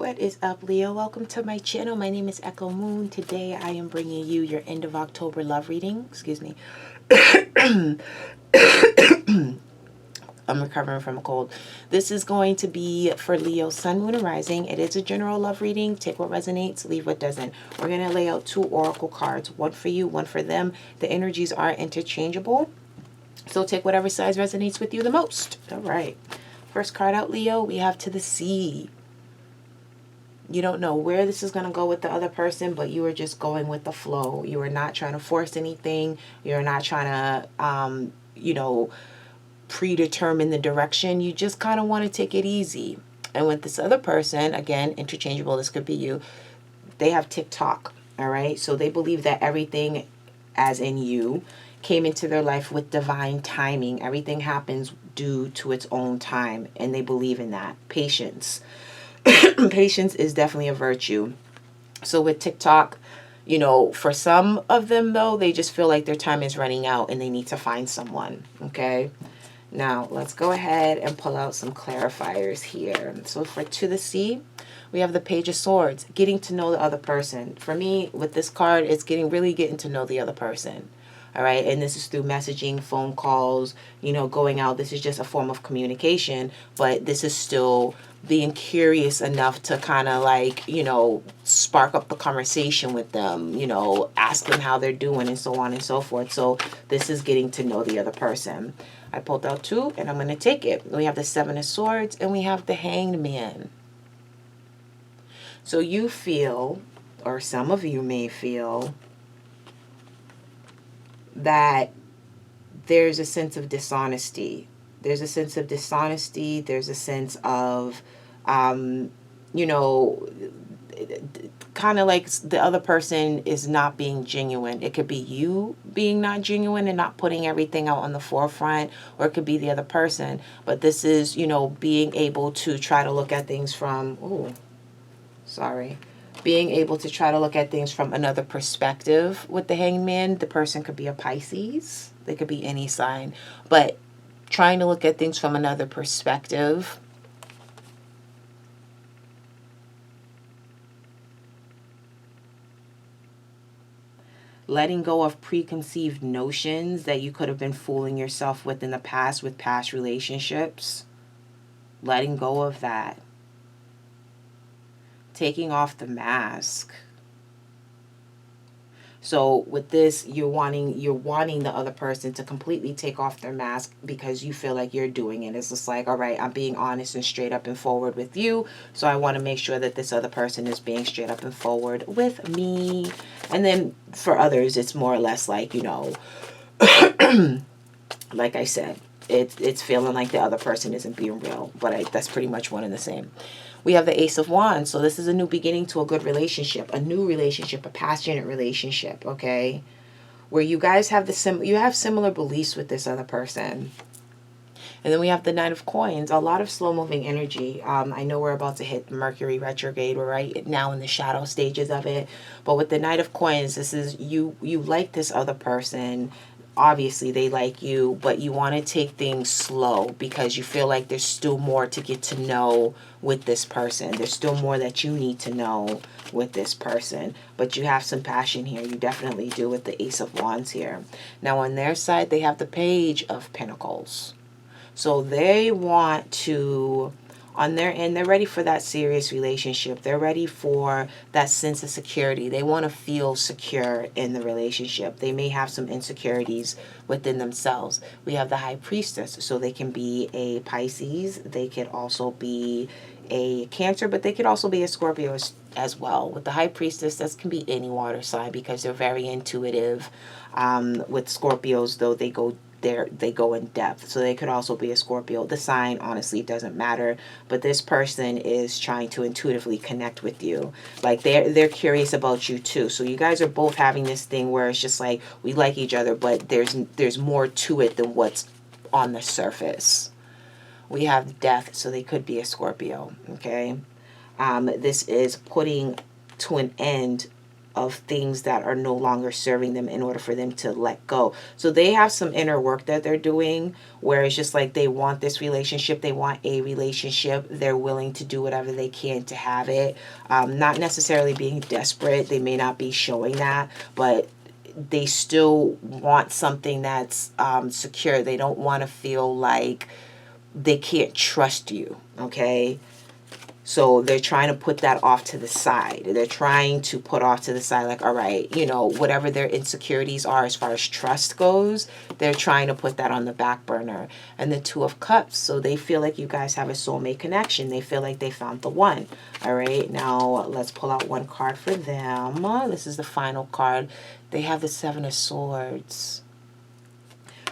What is up, Leo? Welcome to my channel. My name is Echo Moon. Today I am bringing you your end of October love reading. Excuse me. I'm recovering from a cold. This is going to be for Leo, Sun, Moon, and Rising. It is a general love reading. Take what resonates, leave what doesn't. We're going to lay out 2 oracle cards. One for you, one for them. The energies are interchangeable. So take whatever size resonates with you the most. All right. First card out, Leo, we have To the Sea. You don't know where this is going to go with the other person, but you are just going with the flow. You are not trying to force anything. You're not trying to, predetermine the direction. You just kind of want to take it easy. And with this other person, again, interchangeable, this could be you, they have TikTok, all right? So they believe that everything, as in you, came into their life with divine timing. Everything happens due to its own time, and they believe in that. Patience. Patience is definitely a virtue. So with TikTok, for some of them, though, they just feel like their time is running out and they need to find someone, okay? Now, let's go ahead and pull out some clarifiers here. So for To the Sea, we have the Page of Swords, getting to know the other person. For me, with this card, it's really getting to know the other person. All right, and this is through messaging, phone calls, going out. This is just a form of communication, but this is still being curious enough to kind of spark up the conversation with them, ask them how they're doing and so on and so forth. So this is getting to know the other person. I pulled out 2 and I'm going to take it. We have the 7 of Swords and we have the Hanged Man. So you feel, or some of you may feel, that there's a sense of dishonesty. There's a sense of dishonesty. There's a sense of, kind of like the other person is not being genuine. It could be you being not genuine and not putting everything out on the forefront, or it could be the other person. But this is, being able to try to look at things from, being able to try to look at things from another perspective. With the Hanged Man, the person could be a Pisces. They could be any sign. But trying to look at things from another perspective. Letting go of preconceived notions that you could have been fooling yourself with in the past, with past relationships. Letting go of that. Taking off the mask. So with this, you're wanting the other person to completely take off their mask because you feel like you're doing it. It's just like, all right, I'm being honest and straight up and forward with you. So I want to make sure that this other person is being straight up and forward with me. And then for others, it's more or less like, like I said, it's feeling like the other person isn't being real. But that's pretty much one and the same. We have the Ace of Wands. So this is a new beginning to a good relationship, a new relationship, a passionate relationship, okay? Where you guys have similar beliefs with this other person. And then we have the Knight of Coins, a lot of slow-moving energy. I know we're about to hit Mercury retrograde. We're right now in the shadow stages of it. But with the Knight of Coins, this is you like this other person. Obviously, they like you, but you want to take things slow because you feel like there's still more to get to know with this person. There's still more that you need to know with this person. But you have some passion here. You definitely do with the Ace of Wands here. Now, on their side, they have the Page of Pentacles. So they want to, on their end, they're ready for that serious relationship. They're ready for that sense of security. They want to feel secure in the relationship. They may have some insecurities within themselves. We have the High Priestess. So they can be a Pisces. They could also be a Cancer, but they could also be a Scorpio as well. With the High Priestess, this can be any water sign because they're very intuitive. With Scorpios, though, they go in depth. So they could also be a Scorpio. The sign honestly doesn't matter, but this person is trying to intuitively connect with you. Like they're curious about you too. So you guys are both having this thing where it's just like we like each other, but there's more to it than what's on the surface. We have Death, so they could be a Scorpio, okay? This is putting to an end of things that are no longer serving them in order for them to let go. So they have some inner work that they're doing where it's just like they want this relationship, they want a relationship, they're willing to do whatever they can to have it. Not necessarily being desperate, they may not be showing that, but they still want something that's secure. They don't want to feel like they can't trust you, okay? So they're trying to put that off to the side. They're trying to put off to the side, like, all right, you know, whatever their insecurities are as far as trust goes, they're trying to put that on the back burner. And the Two of Cups, so they feel like you guys have a soulmate connection. They feel like they found the one. All right, now let's pull out one card for them. This is the final card. They have the Seven of Swords.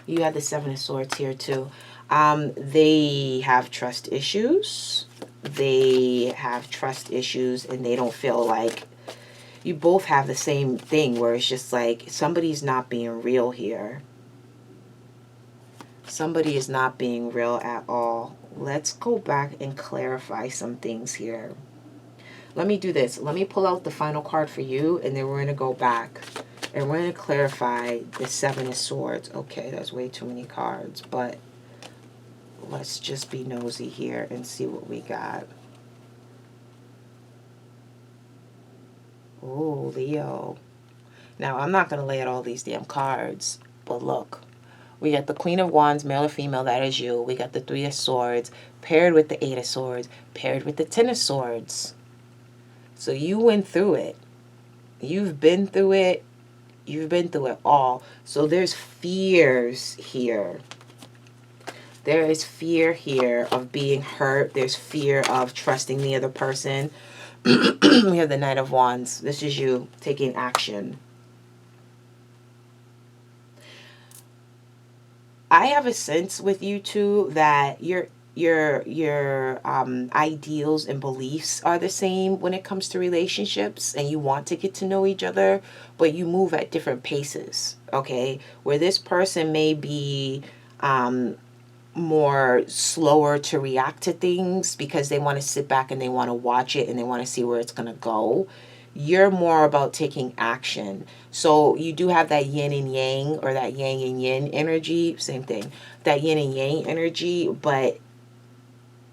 You have the Seven of Swords here too. They have trust issues. They have trust issues and they don't feel like you both have the same thing where it's just like somebody's not being real here. Somebody is not being real at all. Let's go back and clarify some things here. Let me do this. Let me pull out the final card for you and then we're going to go back and we're going to clarify the Seven of Swords. Okay, that's way too many cards, but let's just be nosy here and see what we got. Oh, Leo. Now, I'm not going to lay out all these damn cards, but look. We got the Queen of Wands, male or female, that is you. We got the Three of Swords, paired with the Eight of Swords, paired with the Ten of Swords. So you went through it. You've been through it. You've been through it all. So there's fears here. There is fear here of being hurt. There's fear of trusting the other person. We have the Knight of Wands. This is you taking action. I have a sense with you two that your ideals and beliefs are the same when it comes to relationships, and you want to get to know each other, but you move at different paces. Okay, where this person may be more slower to react to things because they want to sit back and they want to watch it and they want to see where it's going to go. You're more about taking action. So you do have that yin and yang, or that yang and yin energy, same thing, that yin and yang energy, but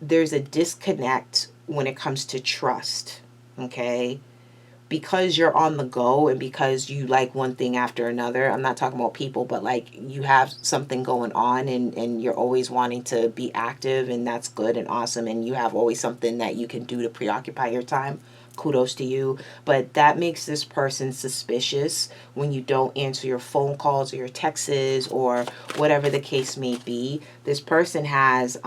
there's a disconnect when it comes to trust, okay? Because you're on the go and because you like one thing after another. I'm not talking about people, but like you have something going on and you're always wanting to be active, and that's good and awesome, and you have always something that you can do to preoccupy your time. Kudos to you. But that makes this person suspicious when you don't answer your phone calls or your texts or whatever the case may be. This person has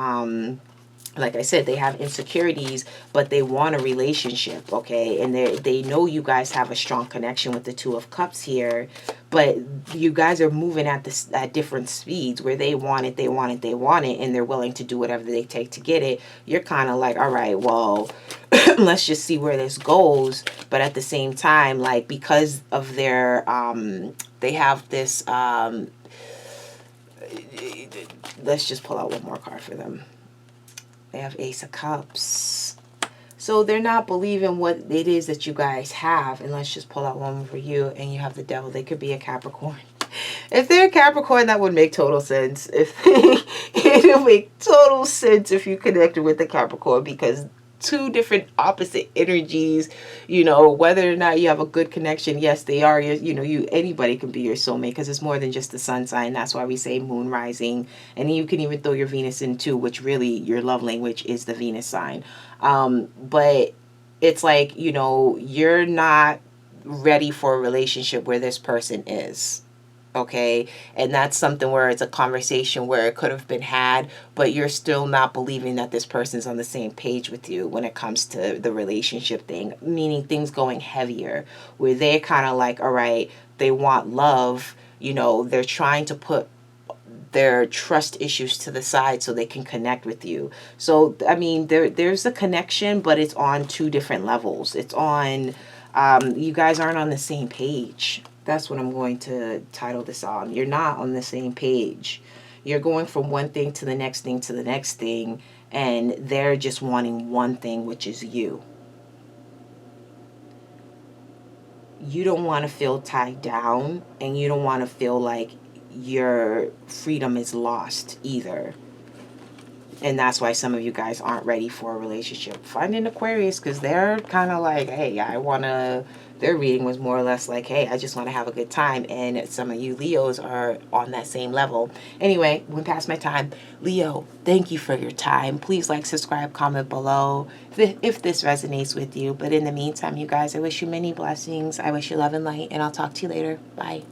like I said, they have insecurities, but they want a relationship, okay? And they know you guys have a strong connection with the Two of Cups here, but you guys are moving at different speeds where they want it, and they're willing to do whatever they take to get it. You're kind of like, all right, well, let's just see where this goes. But at the same time, like, because of their, they have this, let's just pull out one more card for them. They have Ace of Cups. So they're not believing what it is that you guys have. And let's just pull out one for you. And you have the Devil. They could be a Capricorn. If they're a Capricorn, that would make total sense. It would make total sense if you connected with the Capricorn, because two different opposite energies, you know, whether or not you have a good connection, yes, they are your, you know, anybody can be your soulmate, because it's more than just the sun sign. That's why we say moon rising, and you can even throw your Venus in too, which really your love language is the Venus sign. But it's like, you know, you're not ready for a relationship where this person is. Okay, and that's something where it's a conversation where it could have been had, but you're still not believing that this person's on the same page with you when it comes to the relationship thing, meaning things going heavier, where they're kind of like, all right, they want love, you know, they're trying to put their trust issues to the side so they can connect with you. So, I mean, there's a connection, but it's on two different levels. It's on, you guys aren't on the same page. That's what I'm going to title this on. You're not on the same page. You're going from one thing to the next thing to the next thing, and they're just wanting one thing, which is you. you don't want to feel tied down, and you don't want to feel like your freedom is lost either. And that's why some of you guys aren't ready for a relationship. Find an Aquarius, because they're kind of like, hey, I want to, their reading was more or less like, hey, I just want to have a good time. And some of you Leos are on that same level. Anyway, went past my time. Leo, thank you for your time. Please like, subscribe, comment below if this resonates with you. But in the meantime, you guys, I wish you many blessings. I wish you love and light, and I'll talk to you later. Bye.